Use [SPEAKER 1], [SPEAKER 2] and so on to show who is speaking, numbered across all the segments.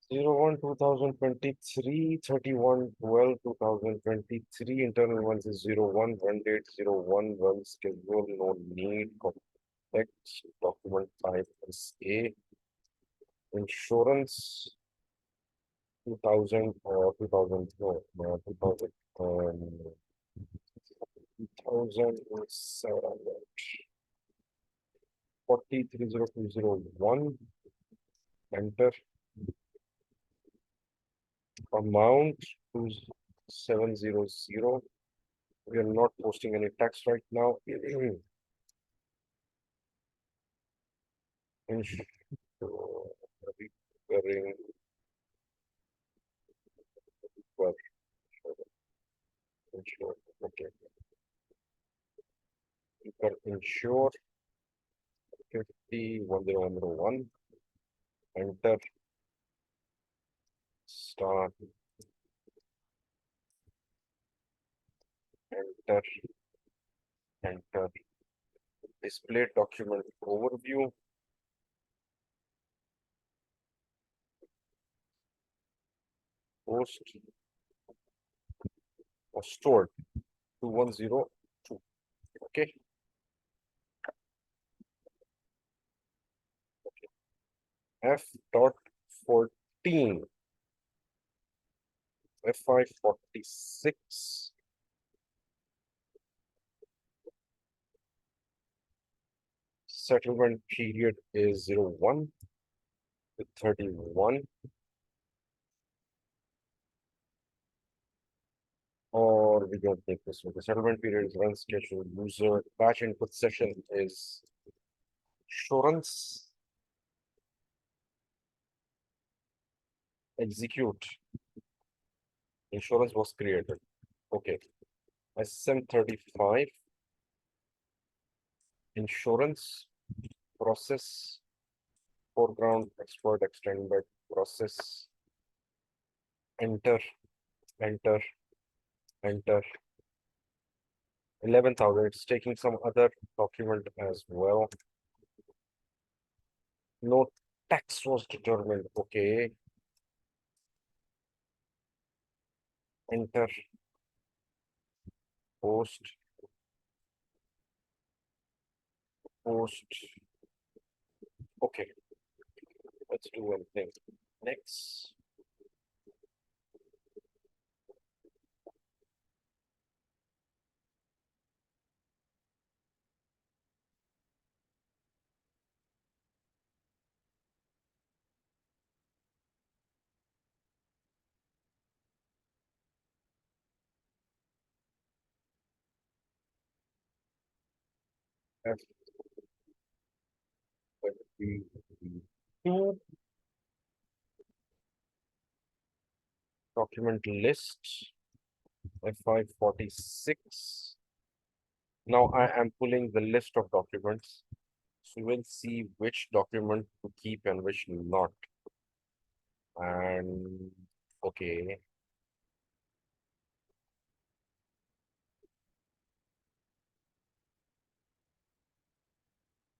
[SPEAKER 1] 01 2023 31 12 2023 internal ones is 01 run date 01 run schedule no need context document type is A insurance 2000 or 2000 no, 2000 2007 430201 enter amount 2700. We are not posting any text right now. Recurring well, insure. Okay. You can insure 501001. Enter. Start. Enter. Enter. Display document overview. Post or stored 2102. Okay. F.14 FI46 settlement period is 01 to 31 or we don't take this one. The settlement period is run schedule user batch input session is insurance execute insurance was created. Okay. SM35 insurance process foreground export extended process enter enter enter 11,000. It's taking some other document as well. No tax was determined. Okay. Enter post okay, let's do one thing next. F2 document list F546. Now I am pulling the list of documents. So we'll see which document to keep and which not. And okay.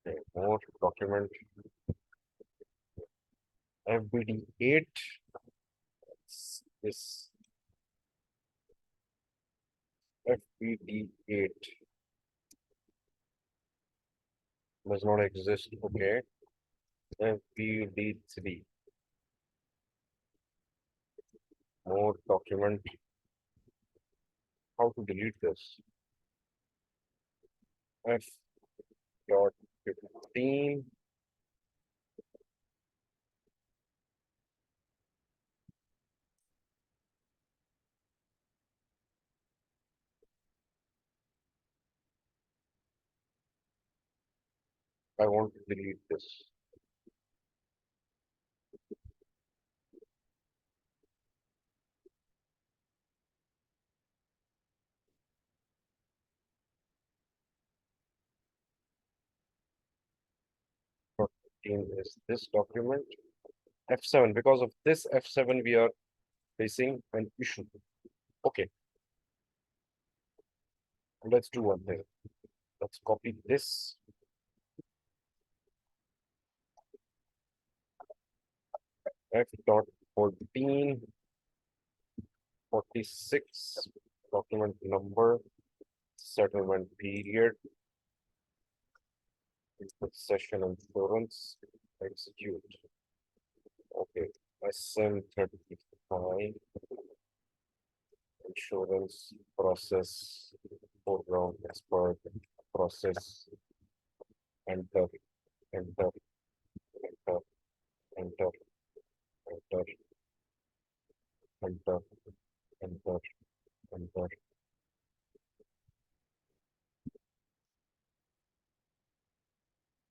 [SPEAKER 1] Okay, more document FBD8. This FBD8 does not exist. Okay. FBD3. More document. How to delete this? F.15. I want to delete this. Is this document F7. Because of this F7 we are facing an issue. Okay, let's do one thing. Let's copy this. F dot 14, 46, document number, settlement period, input session insurance, execute. Okay, SM35, insurance process, foreground expert, process, enter, enter, enter, enter, enter, enter, enter, enter.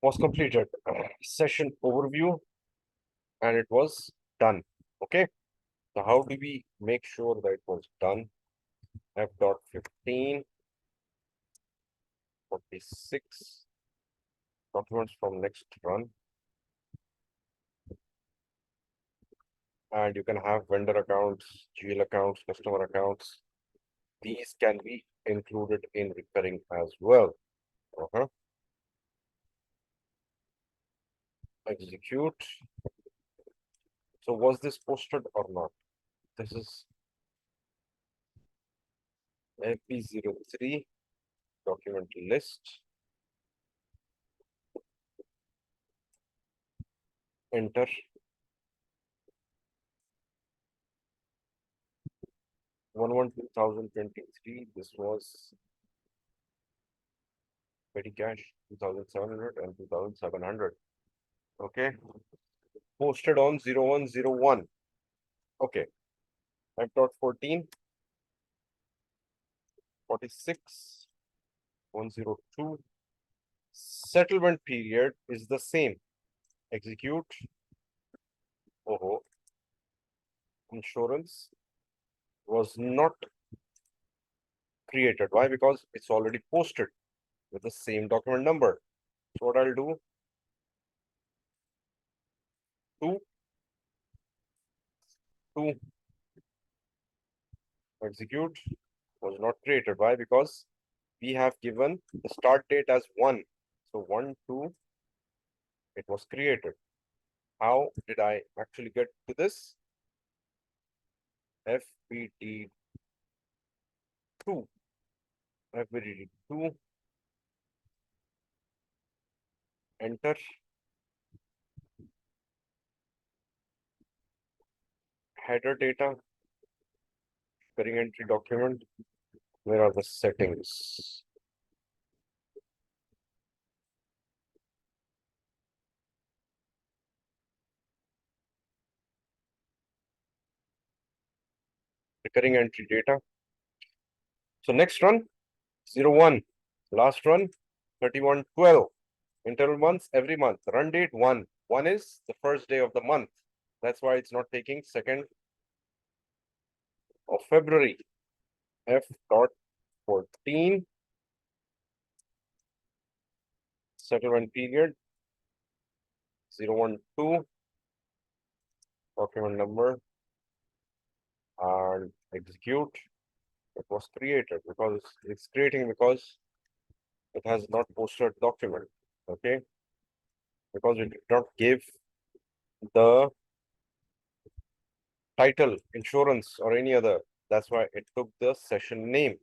[SPEAKER 1] Was completed. Session overview, and it was done. Okay. So how do we make sure that it was done? F.15, 46, documents from next run. And you can have vendor accounts, GL accounts, customer accounts. These can be included in recurring as well. Execute. So was this posted or not? This is FP03 document list. Enter. 1/1/2023. This was petty cash 2,700 and 2,700. Okay. Posted on 01/01. Okay. F.14, 46, 102. Settlement period is the same. Execute. Oh, insurance was not created. Why? Because it's already posted with the same document number. So what I'll do, 2, 2, execute, was not created. Why? Because we have given the start date as 1. So 1, 2, it was created. How did I actually get to this? FBD2. FBD2. Enter. Header data. Recurring entry document. Where are the settings? Recurring entry data. So next run, 01. Last run, 31/12. Internal months every month. Run date 1. 1 is the first day of the month. That's why it's not taking 2nd of February. F.14. Settlement period 012. Document number and execute. It was created because it's creating because it has not posted document. Okay. Because it did not give the title, insurance, or any other. That's why it took the session name.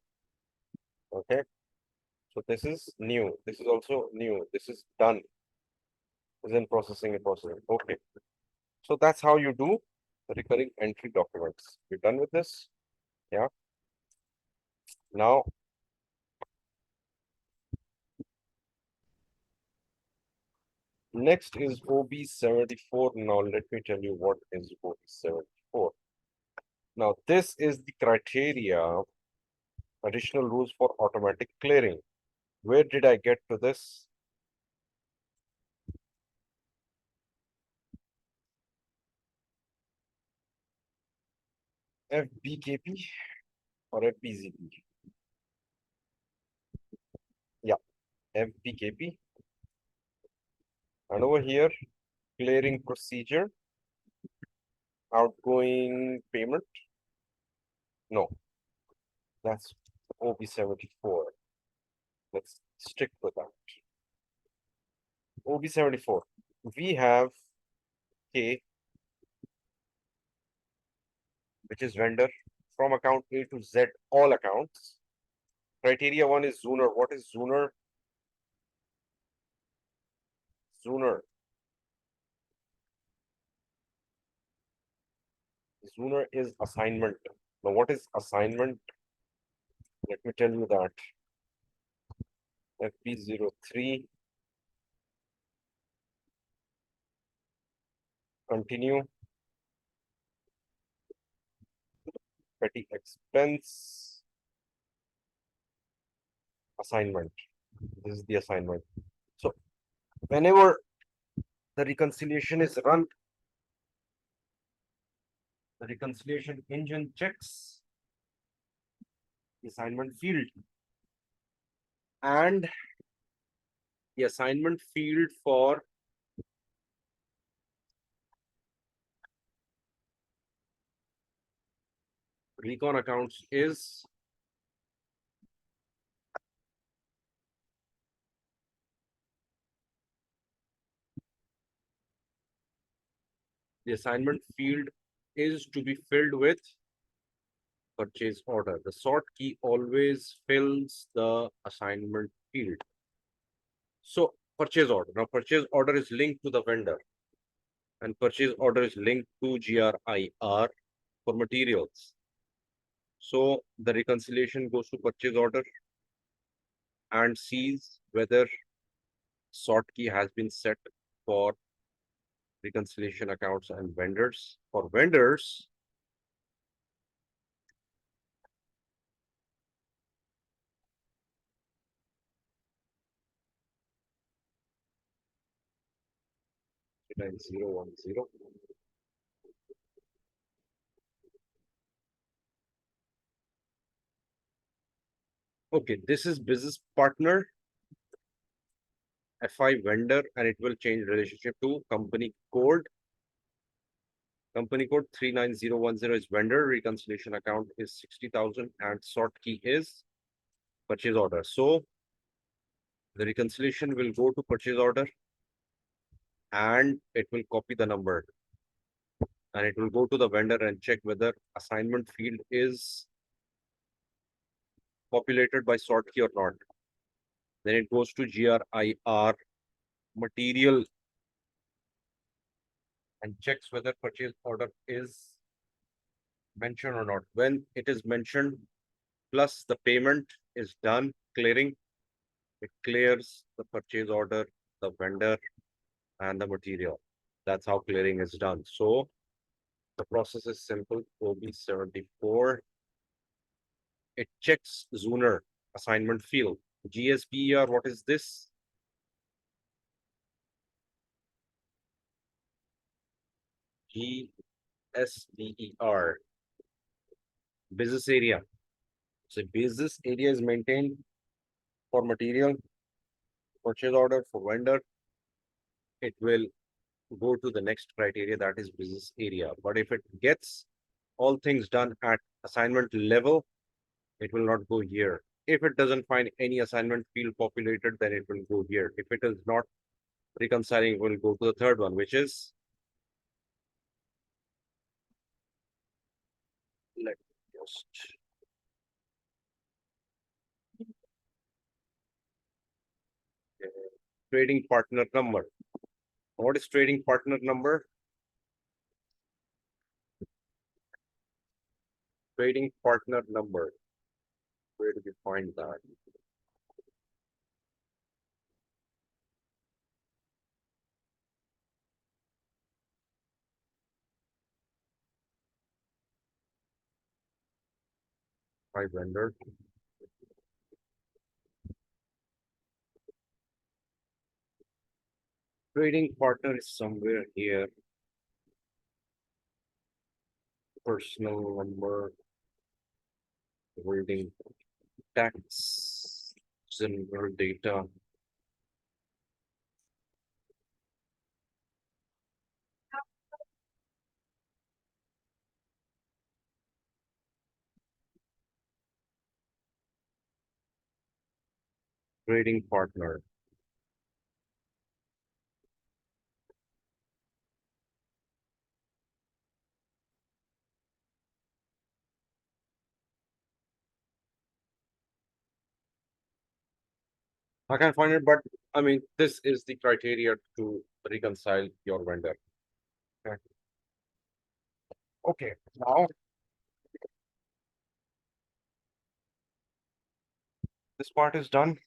[SPEAKER 1] Okay. So this is new. This is also new. This is done. Is in processing and processing. Okay. So that's how you do the recurring entry documents. You're done with this? Yeah. Now, next is OB74. Now, let me tell you what is OB74. Now, this is the criteria, additional rules for automatic clearing. Where did I get to this? FBKP or FBZP? Yeah, FBKP. And over here, clearing procedure, outgoing payment. No, that's OB74. Let's stick with that. OB74. We have K which is vendor, from account A to Z, all accounts. Criteria one is Zooner. What is Zooner? Zooner. Zooner is assignment. Now, what is assignment? Let me tell you that. FP03. Continue. Petty expense assignment. This is the assignment. So, whenever the reconciliation is run, the reconciliation engine checks the assignment field, and the assignment field for recon accounts is the assignment field is to be filled with purchase order. The sort key always fills the assignment field. So purchase order. Now purchase order is linked to the vendor, and purchase order is linked to GRIR for materials. So the reconciliation goes to purchase order and sees whether sort key has been set for reconciliation accounts and vendors. For vendors, line 010. Okay, this is business partner, FI vendor, and it will change relationship to company code. Company code 39010 is vendor, reconciliation account is 60,000, and sort key is purchase order. So the reconciliation will go to purchase order and it will copy the number, and it will go to the vendor and check whether assignment field is populated by sort key or not. Then it goes to GRIR material and checks whether purchase order is mentioned or not. When it is mentioned, plus the payment is done, clearing, it clears the purchase order, the vendor, and the material. That's how clearing is done. So the process is simple. OB74, it checks Zooner assignment field. GSPER, what is this? GSPER, business area. So business area is maintained for material, purchase order for vendor. It will go to the next criteria, that is business area. But if it gets all things done at assignment level, it will not go here. If it doesn't find any assignment field populated, then it will go here. If it is not reconciling, it will go to the third one, which is, let me just trading partner number. What is trading partner number? Trading partner number. Where do we find that? By vendor. Trading partner is somewhere here. Personal number, holding tax, general data. Trading partner. I can find it, but I mean, this is the criteria to reconcile your vendor. Okay. Okay, now this part is done.